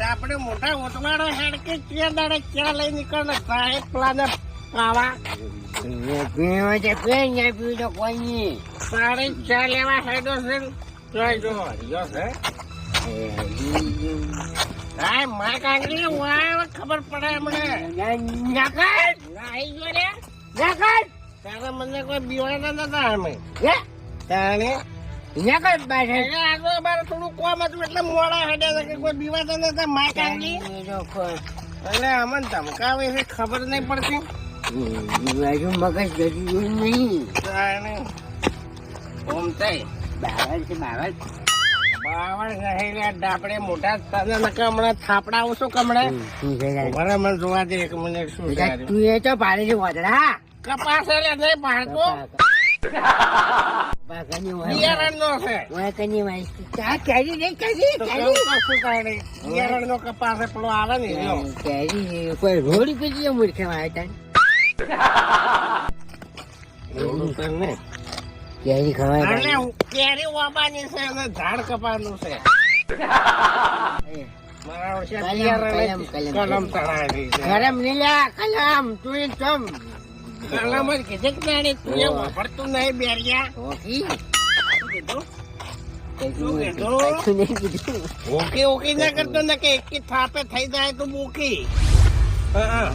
આપણે મોટા ઓટવાડો હેડ કે ક્યાં દાડે ક્યાં લઈ નીકળે સાહેબ પ્લાન આવા પીવો છે કોઈ ના પીવું તો કોઈ નહીં. સાડે ચા લેવા હેડો છે જોઈ જો હરિયો છે હા માં કાંગરી વાય ખબર પડે હમણે નકર નાઈ જો રે નકર તારે મને કોઈ બીવાના નતા અમે હે તાણે નકર બાજે એટલે આગળ બાર થોડું કોમ હતું એટલે મોડા હેડ્યા હતા કે કોઈ બીવાતા નતા માં કાંગરી એટલે અમને ધમકાવે છે ખબર નહીં પડતી બાજુ મગજ ગયું નહીં. તાણે ઓમ થઈ બાવળ છે બાવળ. બાવળ નહીં રે ડાપડે મોટા તને નકે હમણાં થાપડા આવશો કમણે બરાબર મને જોવા દે એક મિનિટ શું છે તું એ તો પાડે છે વાદળા કપાસ એટલે નહીં પાડતો બિયારણ નો છે તો કેવું તો શું તાણે બિયારણ નો કપાસ પેલો આવે ને એનો. કોઈ રોડ પી મૂર્ખા આવે એવું તો નહીં. કેરી ખવાય એટલે કેરી વાવવાની છે અને ઝાડ કપાવાનું છે મારા વર્ષે બિયારણ કલમ તળાવી છે ગરમ નીલા કલમ તું ચમ કલમ જ કીધે કે નાની તું એ વાપરતું નહીં બેરિયા ઓકી શું કીધું ઓકે ઓકે ના કરતો ને કે એક થાપે થઈ જાય તો બોકી હા